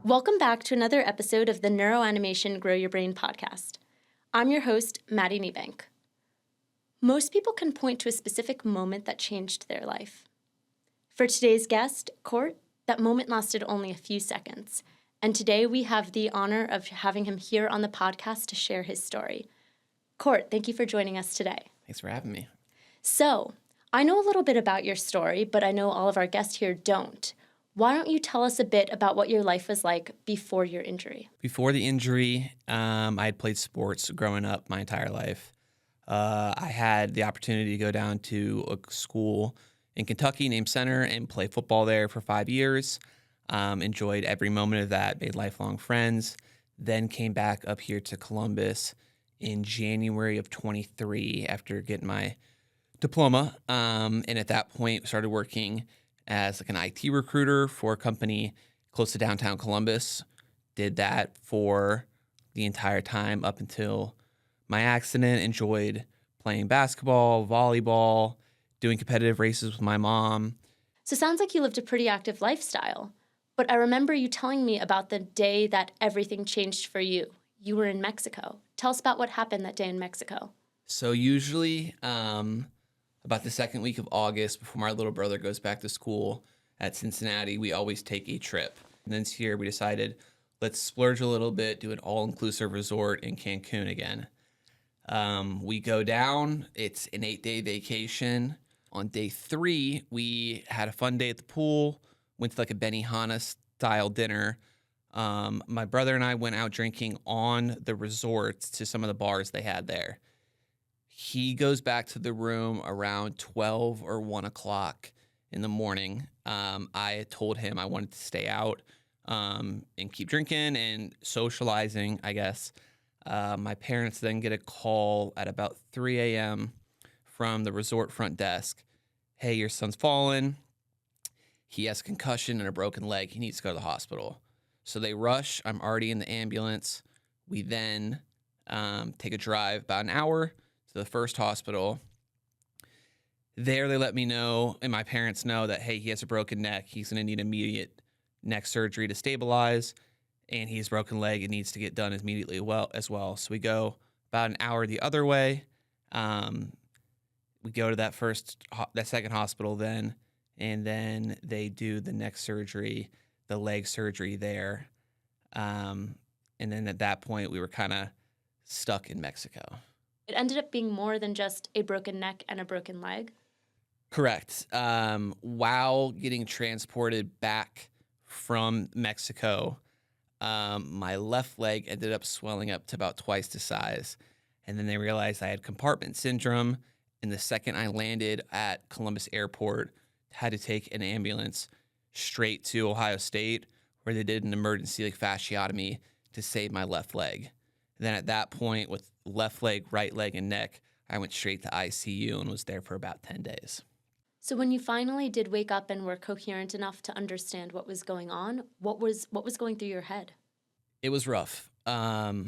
Welcome back to another episode of the Neuroanimation Grow Your Brain podcast. I'm your host, Maddie Niebank. Most people can point to a specific moment that changed their life. For today's guest, Cort, that moment lasted only a few seconds, and today we have the honor of having him here on the podcast to share his story. Cort, thank you for joining us today. Thanks for having me. So, I know a little bit about your story, but I know all of our guests here don't. Why don't you tell us a bit about what your life was like before your injury? Before the injury, I had played sports growing up my entire life. I had the opportunity to go down to a school in Kentucky named Center and play football there for 5 years. Enjoyed every moment of that, made lifelong friends. Then came back up here to Columbus in January of 23 after getting my diploma. And at that point, started working as like an IT recruiter for a company close to downtown Columbus. Did that for the entire time up until my accident. Enjoyed playing basketball, volleyball, doing competitive races with my mom. So it sounds like you lived a pretty active lifestyle. But I remember you telling me about the day that everything changed for you. You were in Mexico. Tell us about what happened that day in Mexico. So usually about the second week of August, before my little brother goes back to school at Cincinnati, we always take a trip. And then this year we decided, let's splurge a little bit, do an all-inclusive resort in Cancun again. We go down. It's an 8-day vacation. On day 3, we had a fun day at the pool, went to like a Benihana-style dinner. My brother and I went out drinking on the resort to some of the bars they had there. He goes back to the room around 12 or 1 o'clock in the morning. I had told him I wanted to stay out and keep drinking and socializing, I guess. My parents then get a call at about 3 a.m. from the resort front desk. Hey, your son's fallen. He has a concussion and a broken leg. He needs to go to the hospital. So they rush. I'm already in the ambulance. We then take a drive about an hour to the first hospital. There they let me know, and my parents know that, hey, he has a broken neck. He's going to need immediate neck surgery to stabilize, and he has a broken leg. It needs to get done immediately as well. So we go about an hour the other way. We go to that second hospital then, and then they do the neck surgery, the leg surgery there. And then at that point, we were kind of stuck in Mexico. It ended up being more than just a broken neck and a broken leg. Correct. While getting transported back from Mexico, my left leg ended up swelling up to about twice the size. And then they realized I had compartment syndrome. And the second I landed at Columbus Airport, had to take an ambulance straight to Ohio State, where they did an emergency fasciotomy to save my left leg. And then at that point, with left leg, right leg, and neck, I went straight to ICU and was there for about 10 days. So when you finally did wake up and were coherent enough to understand what was going on, what was going through your head? It was rough. I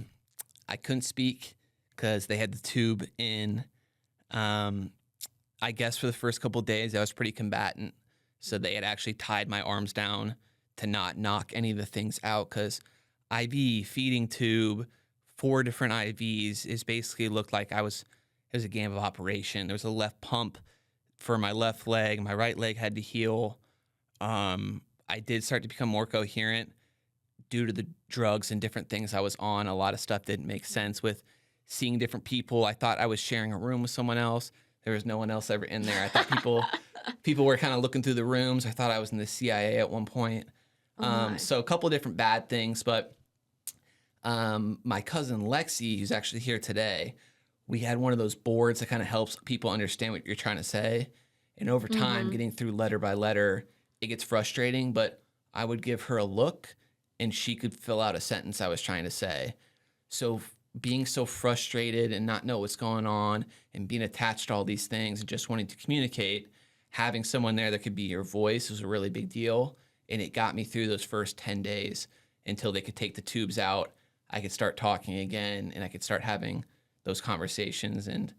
couldn't speak because they had the tube in. I guess for the first couple of days, I was pretty combatant. So they had actually tied my arms down to not knock any of the things out, because IV, feeding tube, 4 different IVs is basically looked like it was a game of operation. There was a left pump for my left leg. My right leg had to heal. I did start to become more coherent due to the drugs and different things I was on. A lot of stuff didn't make sense with seeing different people. I thought I was sharing a room with someone else. There was no one else ever in there. I thought people were kind of looking through the rooms. I thought I was in the CIA at one point. So a couple of different bad things, but my cousin Lexi, who's actually here today, we had one of those boards that kind of helps people understand what you're trying to say. And over time, getting through letter by letter, it gets frustrating, but I would give her a look and she could fill out a sentence I was trying to say. So being so frustrated and not know what's going on and being attached to all these things and just wanting to communicate, having someone there that could be your voice was a really big deal. And it got me through those first 10 days until they could take the tubes out. I could start talking again and I could start having those conversations and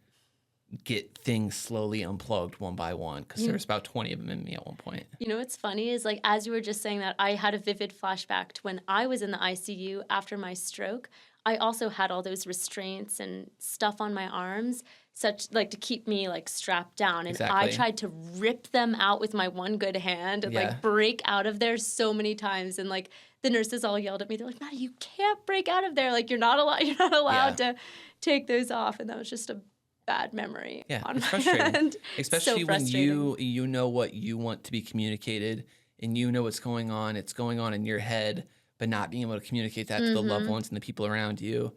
get things slowly unplugged one by one, because there was about 20 of them in me at one point. You know what's funny is, like, as you were just saying that, I had a vivid flashback to when I was in the ICU after my stroke. I also had all those restraints and stuff on my arms, such like to keep me like strapped down. And I Exactly. tried to rip them out with my one good hand and Yeah. like break out of there so many times. And like the nurses all yelled at me. They're like, Maddie, you can't break out of there. Like you're not allowed. You're not allowed to take those off. And that was just a bad memory Yeah, on it's my frustrating, end. especially So when frustrating. you know what you want to be communicated, and you know what's going on. It's going on in your head, but not being able to communicate that to the loved Mm-hmm. ones and the people around you.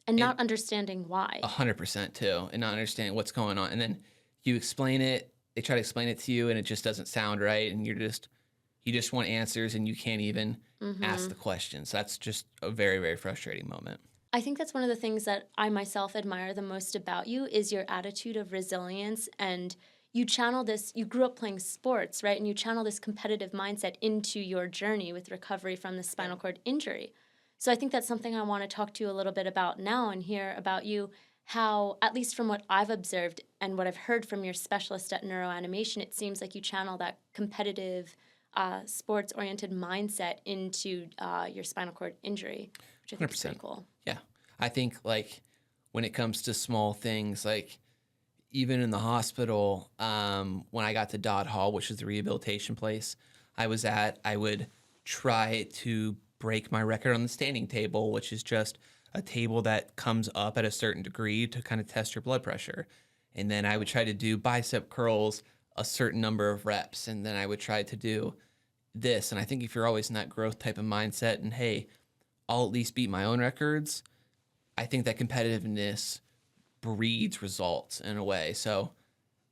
And And not understanding why. 100% too, and not understanding what's going on. And then you explain it, they try to explain it to you, and it just doesn't sound right. And you just want answers, and you can't even ask Mm-hmm. the questions. That's just a very, very frustrating moment. I think that's one of the things that I myself admire the most about you is your attitude of resilience, and you channel this. You grew up playing sports, right? And you channel this competitive mindset into your journey with recovery from the spinal cord injury. So I think that's something I want to talk to you a little bit about now and hear about you, how, at least from what I've observed and what I've heard from your specialist at neuroanimation, it seems like you channel that competitive, sports oriented mindset into your spinal cord injury, which I think is pretty 100%. cool. Yeah. I think, like, when it comes to small things, like even in the hospital, when I got to Dodd Hall, which is the rehabilitation place I was at, I would try to break my record on the standing table, which is just a table that comes up at a certain degree to kind of test your blood pressure. And then I would try to do bicep curls a certain number of reps. And then I would try to do this. And I think if you're always in that growth type of mindset and, hey, I'll at least beat my own records, I think that competitiveness breeds results in a way. So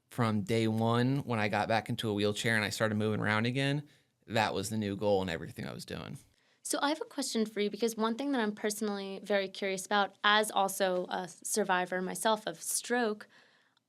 from day one, when I got back into a wheelchair and I started moving around again, that was the new goal in everything I was doing. So I have a question for you because one thing that I'm personally very curious about, as also a survivor myself of stroke,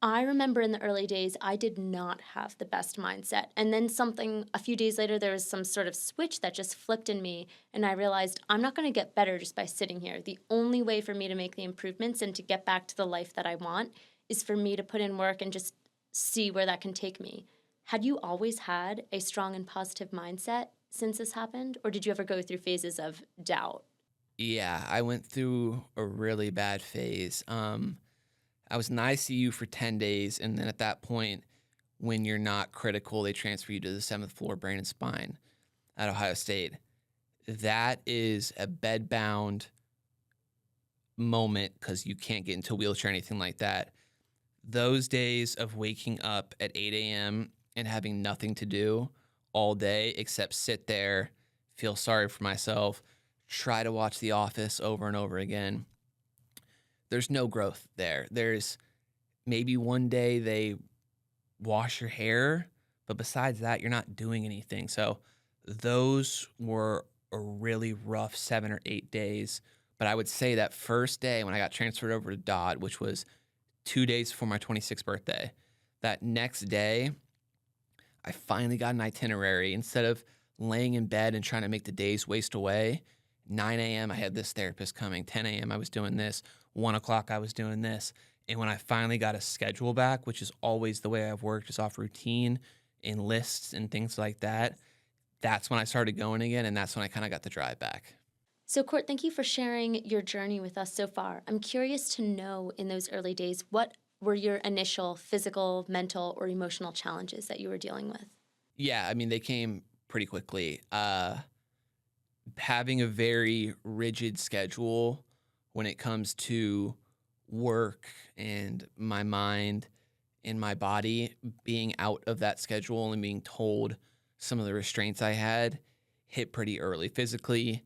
I remember in the early days I did not have the best mindset. And then something a few days later there was some sort of switch that just flipped in me and I realized I'm not going to get better just by sitting here. The only way for me to make the improvements and to get back to the life that I want is for me to put in work and just see where that can take me. Had you always had a strong and positive mindset since this happened, or did you ever go through phases of doubt? Yeah, I went through a really bad phase. I was in the ICU for 10 days. And then at that point, when you're not critical, they transfer you to the 7th floor brain and spine at Ohio State. That is a bed-bound moment because you can't get into a wheelchair or anything like that. Those days of waking up at 8 a.m. and having nothing to do all day except sit there, feel sorry for myself, try to watch The Office over and over again. There's no growth there. There's maybe one day they wash your hair, but besides that, you're not doing anything. So those were a really rough 7 or 8 days. But I would say that first day when I got transferred over to Dodd, which was 2 days before my 26th birthday, that next day, I finally got an itinerary. Instead of laying in bed and trying to make the days waste away, 9 a.m. I had this therapist coming. 10 a.m. I was doing this. 1 o'clock I was doing this. And when I finally got a schedule back, which is always the way I've worked, just off routine and lists and things like that, that's when I started going again. And that's when I kind of got the drive back. So, Cort, thank you for sharing your journey with us so far. I'm curious to know in those early days, what were your initial physical, mental, or emotional challenges that you were dealing with? Yeah, I mean, they came pretty quickly. Having a very rigid schedule when it comes to work and my mind and my body, being out of that schedule and being told some of the restraints I had hit pretty early. Physically,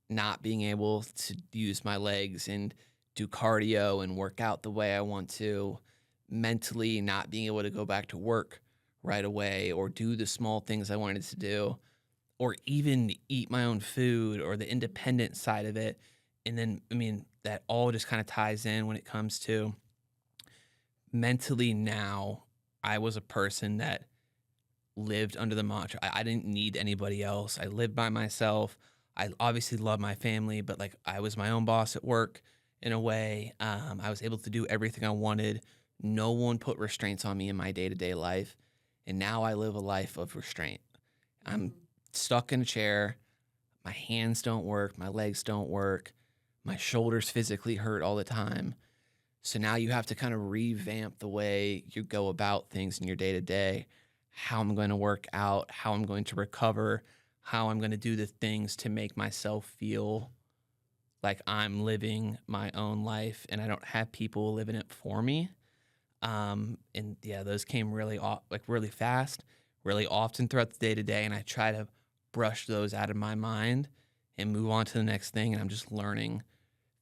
not being able to use my legs and do cardio and work out the way I want to. Mentally, not being able to go back to work right away or do the small things I wanted to do, or even eat my own food, or the independent side of it. And then, I mean, that all just kind of ties in when it comes to mentally. Now, I was a person that lived under the mantra, I didn't need anybody else. I lived by myself. I obviously love my family, but like I was my own boss at work in a way. I was able to do everything I wanted no one put restraints on me in my day-to-day life, and now I live a life of restraint. I'm stuck in a chair. My hands don't work. My legs don't work. My shoulders physically hurt all the time. So now you have to kind of revamp the way you go about things in your day-to-day, how I'm going to work out, how I'm going to recover, how I'm going to do the things to make myself feel like I'm living my own life and I don't have people living it for me. And yeah, those came really fast, really often throughout the day-to-day, and I try to brush those out of my mind and move on to the next thing. And I'm just learning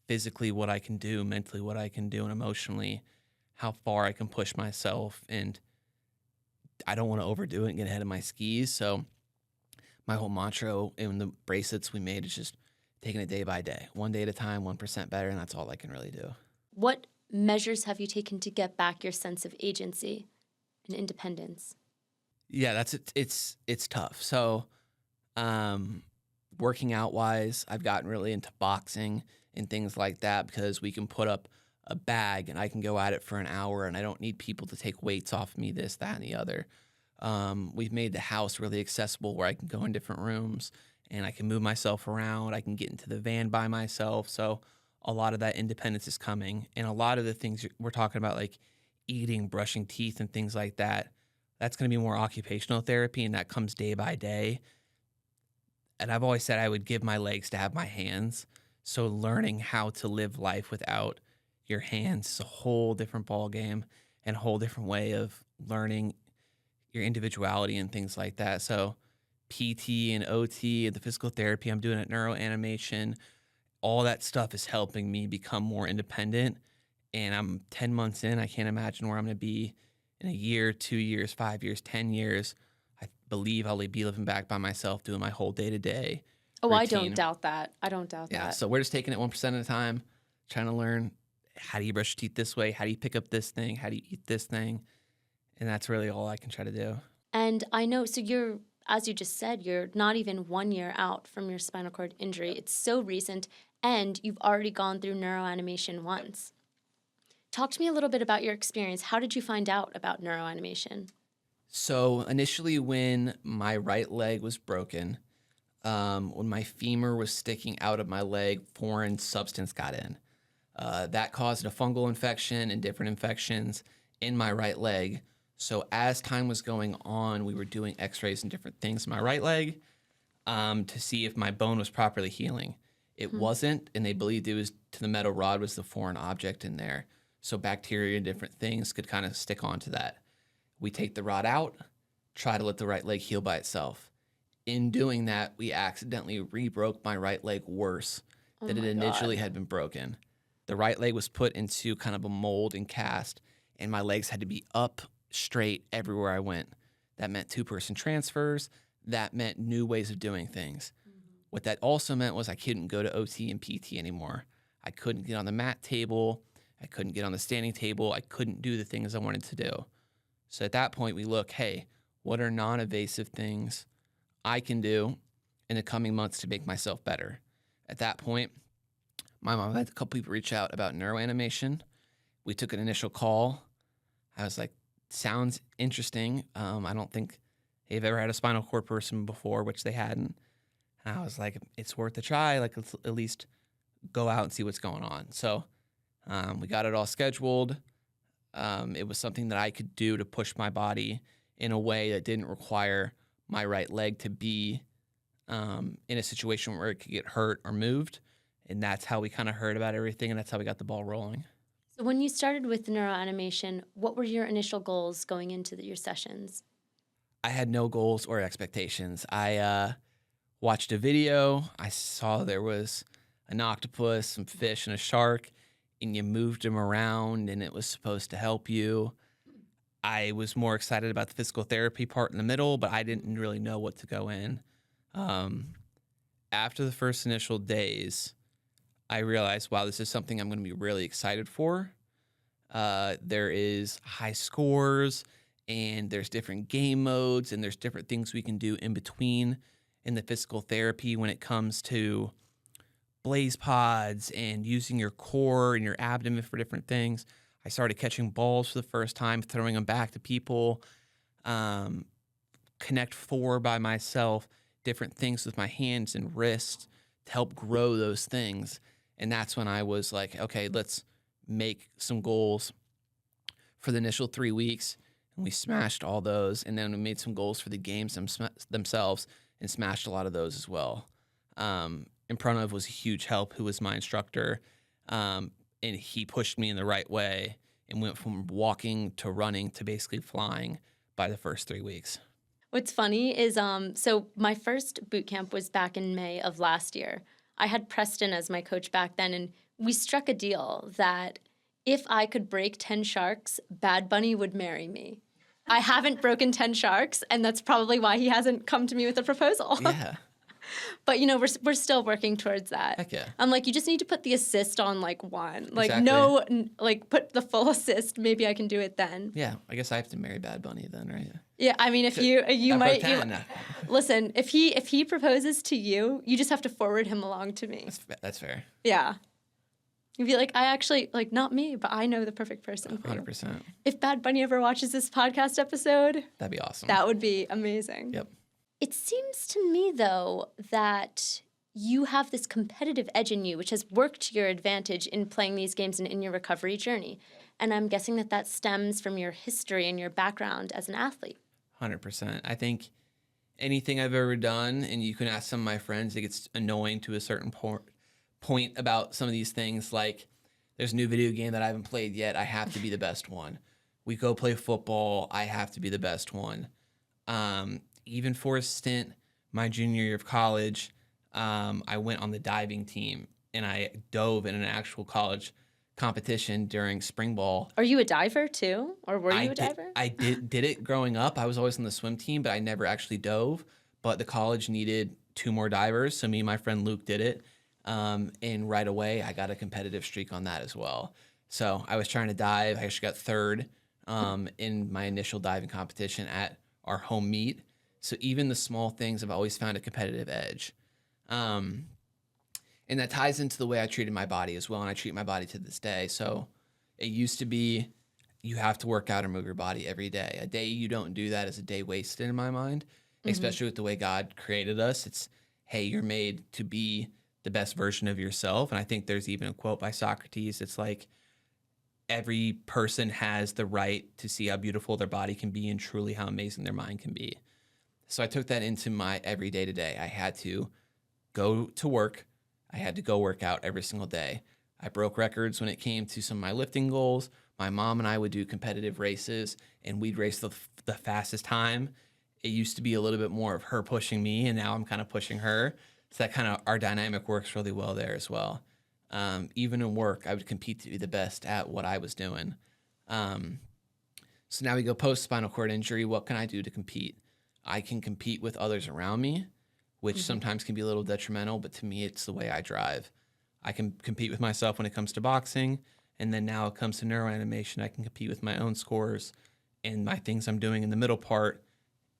physically what I can do, mentally what I can do, and emotionally how far I can push myself. And I don't want to overdo it and get ahead of my skis. So my whole mantra in the bracelets we made is just taking it day by day, one day at a time, 1% better, and that's all I can really do. What measures have you taken to get back your sense of agency and independence? Yeah, it's tough. So, working out wise, I've gotten really into boxing and things like that because we can put up a bag and I can go at it for an hour and I don't need people to take weights off me, this, that, and the other. We've made the house really accessible where I can go in different rooms and I can move myself around. I can get into the van by myself. So a lot of that independence is coming. And a lot of the things we're talking about, like eating, brushing teeth, and things like that, that's going to be more occupational therapy, and that comes day by day. And I've always said I would give my legs to have my hands. So learning how to live life without your hands is a whole different ball game and a whole different way of learning your individuality and things like that. So PT and OT and the physical therapy I'm doing at neuroanimation, all that stuff is helping me become more independent. And I'm 10 months in. I can't imagine where I'm going to be in a year, 2 years, 5 years, 10 years. I believe I'll be living back by myself, doing my whole day-to-day Oh, routine. I don't doubt that. I don't doubt Yeah, that. so we're just taking it 1% at a time, trying to learn how do you brush your teeth this way? How do you pick up this thing? How do you eat this thing? And that's really all I can try to do. And I know, so you're, as you just said, you're not even 1 year out from your spinal cord injury. It's so recent, and you've already gone through neuroanimation once. Talk to me a little bit about your experience. How did you find out about neuroanimation? So initially when my right leg was broken, when my femur was sticking out of my leg, foreign substance got in. That caused a fungal infection and different infections in my right leg. So as time was going on, we were doing x-rays and different things in my right leg to see if my bone was properly healing. It wasn't, and they believed it was to the metal rod was the foreign object in there. So bacteria and different things could kind of stick onto that. We take the rod out, try to let the right leg heal by itself. In doing that, we accidentally re-broke my right leg worse than it initially had been broken. The right leg was put into kind of a mold and cast, and my legs had to be up straight everywhere I went. That meant 2-person transfers. That meant new ways of doing things. What that also meant was I couldn't go to OT and PT anymore. I couldn't get on the mat table. I couldn't get on the standing table. I couldn't do the things I wanted to do. So at that point, we look, hey, what are non-invasive things I can do in the coming months to make myself better? At that point, my mom had a couple people reach out about neuroanimation. We took an initial call. I was like, sounds interesting. I don't think they've ever had a spinal cord person before, which they hadn't. And I was like, it's worth a try. Like, let's at least go out and see what's going on. So we got it all scheduled. It was something that I could do to push my body in a way that didn't require my right leg to be in a situation where it could get hurt or moved. And that's how we kind of heard about everything, and that's how we got the ball rolling. So when you started with neuroanimation, what were your initial goals going into your sessions? I had no goals or expectations. I watched a video. I saw there was an octopus, some fish, and a shark, and you moved them around, and it was supposed to help you. I was more excited about the physical therapy part in the middle, but I didn't really know what to go in. After the first initial days, I realized, wow, this is something I'm going to be really excited for. There is high scores, and there's different game modes, and there's different things we can do in between in the physical therapy when it comes to blaze pods and using your core and your abdomen for different things. I started catching balls for the first time, throwing them back to people, connect four by myself, different things with my hands and wrists to help grow those things. And that's when I was like, okay, let's make some goals for the initial 3 weeks. And we smashed all those. And then we made some goals for the games themselves and smashed a lot of those as well. Impranav was a huge help, who was my instructor. And he pushed me in the right way and went from walking to running to basically flying by the first 3 weeks. What's funny is, so my first boot camp was back in May of last year. I had Preston as my coach back then, and we struck a deal that if I could break 10 sharks, Bad Bunny would marry me. I haven't broken 10 sharks, and that's probably why he hasn't come to me with a proposal. Yeah. But, we're still working towards that. Heck yeah. I'm like, you just need to put the assist on, one. Like, Exactly. put the full assist. Maybe I can do it then. Yeah, I guess I have to marry Bad Bunny then, right? Yeah, I mean, if you might... No. Listen, if he proposes to you, you just have to forward him along to me. That's fair. Yeah. You'd be like, I actually, not me, but I know the perfect person for 100%. you. If Bad Bunny ever watches this podcast episode... That'd be awesome. That would be amazing. Yep. It seems to me, though, that you have this competitive edge in you, which has worked to your advantage in playing these games and in your recovery journey. And I'm guessing that stems from your history and your background as an athlete. 100%. I think anything I've ever done, and you can ask some of my friends, it gets annoying to a certain point about some of these things. Like, there's a new video game that I haven't played yet. I have to be the best one. We go play football. I have to be the best one. Even for a stint, my junior year of college, I went on the diving team, and I dove in an actual college competition during spring ball. Are you a diver too, or were you a diver? I did it growing up. I was always on the swim team, but I never actually dove. But the college needed 2 more divers, so me and my friend Luke did it. And right away, I got a competitive streak on that as well. So I was trying to dive. I actually got 3rd in my initial diving competition at our home meet. So even the small things, I've always found a competitive edge. And that ties into the way I treated my body as well, and I treat my body to this day. So it used to be you have to work out or move your body every day. A day you don't do that is a day wasted in my mind, especially with the way God created us. It's, hey, you're made to be the best version of yourself. And I think there's even a quote by Socrates. It's like, every person has the right to see how beautiful their body can be and truly how amazing their mind can be. So I took that into my every day to day. I had to go to work. I had to go work out every single day. I broke records when it came to some of my lifting goals. My mom and I would do competitive races, and we'd race the fastest time. It used to be a little bit more of her pushing me, and now I'm kind of pushing her. So that kind of, our dynamic works really well there as well. Even in work, I would compete to be the best at what I was doing. So now we go post-spinal cord injury. What can I do to compete? I can compete with others around me, which sometimes can be a little detrimental, but to me, it's the way I drive. I can compete with myself when it comes to boxing, and then now it comes to neuroanimation. I can compete with my own scores and my things I'm doing in the middle part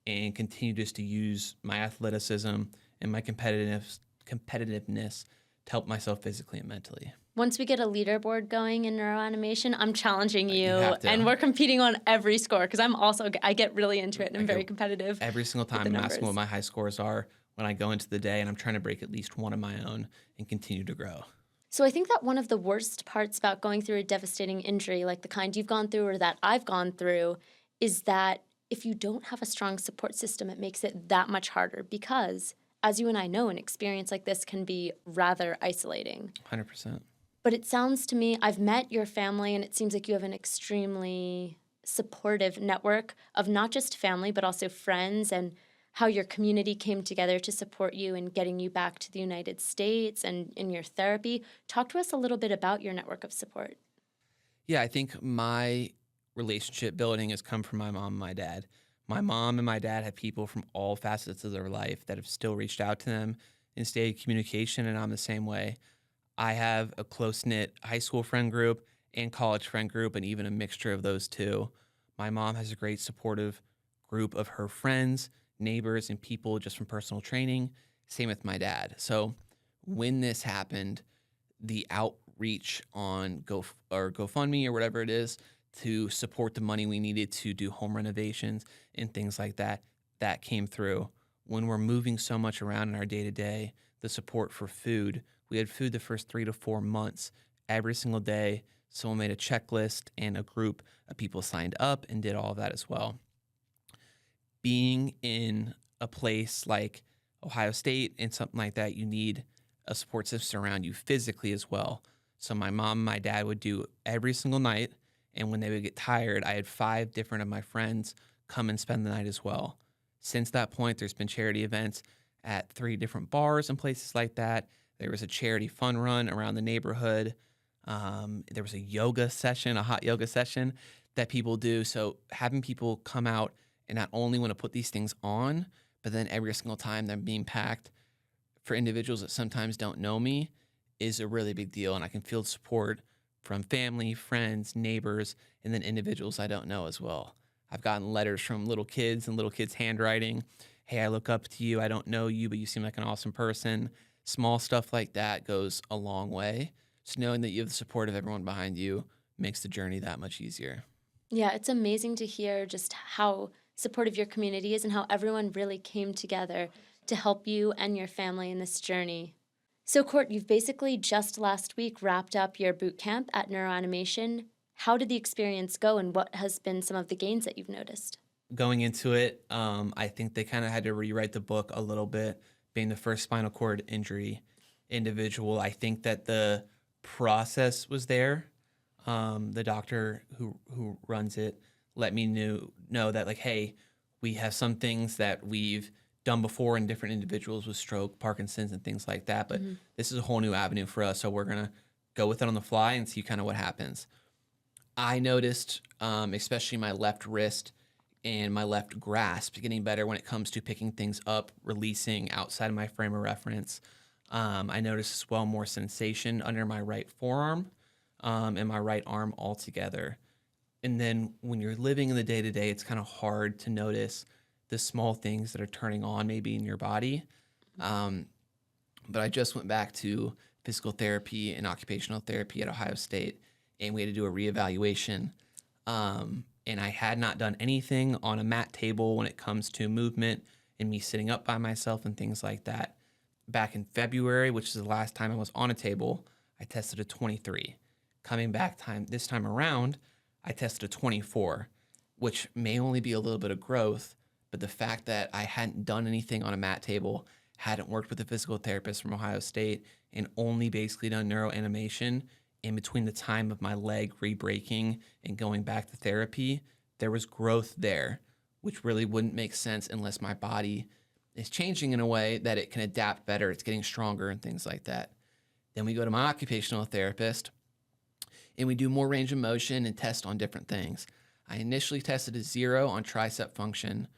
and continue just to use my athleticism and my competitiveness to help myself physically and mentally. Once we get a leaderboard going in neuroanimation, I'm challenging you and we're competing on every score because I get really into it and I'm very competitive. Every single time I'm asking what my high scores are when I go into the day, and I'm trying to break at least one of my own and continue to grow. So I think that one of the worst parts about going through a devastating injury like the kind you've gone through or that I've gone through is that if you don't have a strong support system, it makes it that much harder because, as you and I know, an experience like this can be rather isolating. 100%. But it sounds to me, I've met your family, and it seems like you have an extremely supportive network of not just family, but also friends, and how your community came together to support you in getting you back to the United States and in your therapy. Talk to us a little bit about your network of support. Yeah, I think my relationship building has come from my mom and my dad. My mom and my dad have people from all facets of their life that have still reached out to them and stayed in communication, and I'm the same way. I have a close-knit high school friend group and college friend group, and even a mixture of those two. My mom has a great supportive group of her friends, neighbors, and people just from personal training. Same with my dad. So when this happened, the outreach on GoFundMe or whatever it is to support the money we needed to do home renovations and things like that. That came through. When we're moving so much around in our day-to-day, the support for food, we had food the first 3 to 4 months. Every single day, someone made a checklist and a group of people signed up and did all of that as well. Being in a place like Ohio State and something like that, you need a support system around you physically as well. So my mom and my dad would do every single night, and when they would get tired, I had 5 different of my friends come and spend the night as well. Since that point, there's been charity events at 3 different bars and places like that. There was a charity fun run around the neighborhood. There was a hot yoga session that people do. So having people come out and not only want to put these things on, but then every single time they're being packed for individuals that sometimes don't know me is a really big deal. And I can feel support from family, friends, neighbors, and then individuals I don't know as well. I've gotten letters from little kids and little kids' handwriting. Hey, I look up to you. I don't know you, but you seem like an awesome person. Small stuff like that goes a long way. So knowing that you have the support of everyone behind you makes the journey that much easier. Yeah, it's amazing to hear just how supportive your community is and how everyone really came together to help you and your family in this journey. So, Cort, you've basically just last week wrapped up your boot camp at Neuroanimation. How did the experience go, and what has been some of the gains that you've noticed? Going into it, I think they kind of had to rewrite the book a little bit. Being the first spinal cord injury individual, I think that the process was there. The doctor who runs it let me know that, like, hey, we have some things that we've done before in different individuals with stroke, Parkinson's, and things like that. But this is a whole new avenue for us, so we're gonna go with it on the fly and see kind of what happens. I noticed, especially my left wrist and my left grasp, getting better when it comes to picking things up, releasing outside of my frame of reference. I noticed as well more sensation under my right forearm and my right arm altogether. And then when you're living in the day-to-day, it's kind of hard to notice the small things that are turning on maybe in your body. But I just went back to physical therapy and occupational therapy at Ohio State, and we had to do a reevaluation. And I had not done anything on a mat table when it comes to movement and me sitting up by myself and things like that. Back in February, which is the last time I was on a table, I tested a 23. Coming back this time around, I tested a 24, which may only be a little bit of growth, but the fact that I hadn't done anything on a mat table, hadn't worked with a physical therapist from Ohio State, and only basically done neuroanimation in between the time of my leg re-breaking and going back to therapy, there was growth there, which really wouldn't make sense unless my body is changing in a way that it can adapt better. It's getting stronger and things like that. Then we go to my occupational therapist and we do more range of motion and test on different things. I initially tested a 0 on tricep function,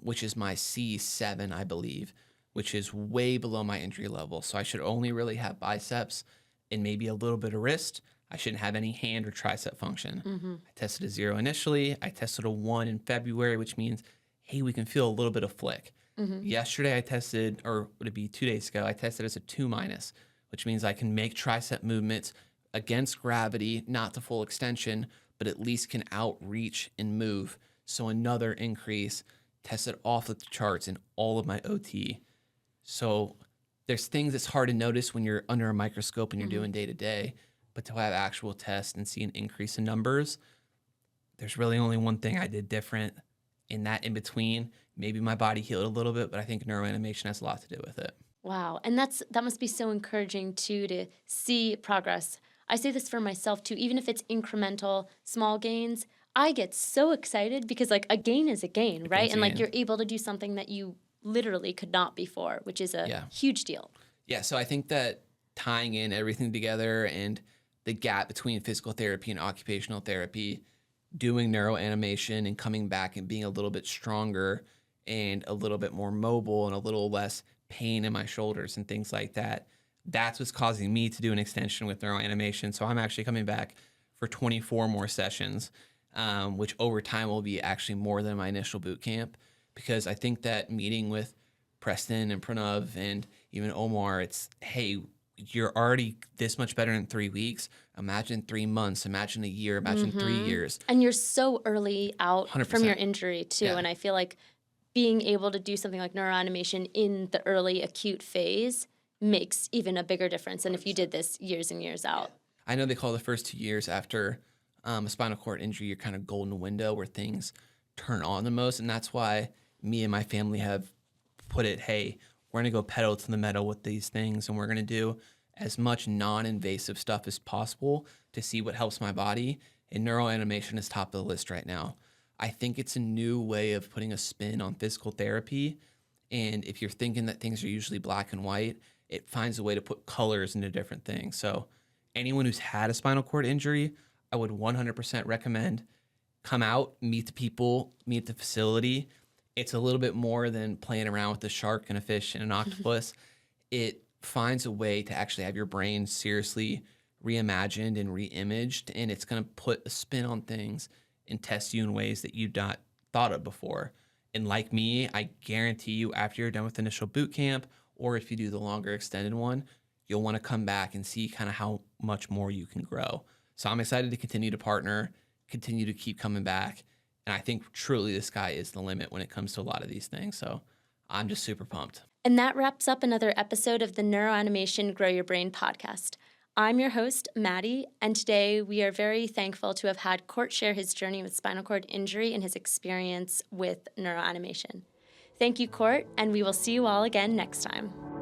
which is my C7, I believe, which is way below my injury level. So I should only really have biceps and maybe a little bit of wrist. I shouldn't have any hand or tricep function. I tested a 0 initially. I tested a 1 in February, which means, hey, we can feel a little bit of flick. Yesterday I tested, or would it be 2 days ago, I tested as a 2-, which means I can make tricep movements against gravity, not to full extension, but at least can outreach and move. So another increase, tested off the charts in all of my OT. So there's things that's hard to notice when you're under a microscope and you're doing day to day, but to have actual tests and see an increase in numbers, there's really only one thing I did different in that in between. Maybe my body healed a little bit, but I think neuroanimation has a lot to do with it. Wow. And that must be so encouraging too, to see progress. I say this for myself too, even if it's incremental, small gains, I get so excited because like a gain is a gain, right? And like you're able to do something that you literally could not before, which is a huge deal. Yeah, so I think that tying in everything together and the gap between physical therapy and occupational therapy, doing neuroanimation and coming back and being a little bit stronger and a little bit more mobile and a little less pain in my shoulders and things like that, that's what's causing me to do an extension with neuroanimation. So I'm actually coming back for 24 more sessions, which over time will be actually more than my initial boot camp, because I think that meeting with Preston and Pranav and even Omar, it's, hey, you're already this much better in 3 weeks. Imagine 3 months, imagine a year, imagine 3 years. And you're so early out from 100%. your injury too. Yeah. And I feel like being able to do something like neuroanimation in the early acute phase makes even a bigger difference than if you did this years and years out. I know they call the first 2 years after a spinal cord injury your kind of golden window where things turn on the most. And that's why me and my family have put it, hey, we're going to go pedal to the metal with these things, and we're going to do as much non-invasive stuff as possible to see what helps my body. And neuroanimation is top of the list right now. I think it's a new way of putting a spin on physical therapy. And if you're thinking that things are usually black and white, it finds a way to put colors into different things. So anyone who's had a spinal cord injury, I would 100% recommend come out, meet the people, meet the facility. It's a little bit more than playing around with a shark and a fish and an octopus. It finds a way to actually have your brain seriously reimagined and reimaged, and it's going to put a spin on things and test you in ways that you've not thought of before. And like me, I guarantee you after you're done with initial boot camp, or if you do the longer extended one, you'll want to come back and see kind of how much more you can grow. So I'm excited to continue to partner, continue to keep coming back. And I think truly the sky is the limit when it comes to a lot of these things. So I'm just super pumped. And that wraps up another episode of the Neuroanimation Grow Your Brain podcast. I'm your host, Maddie, and today we are very thankful to have had Cort share his journey with spinal cord injury and his experience with neuroanimation. Thank you, Cort, and we will see you all again next time.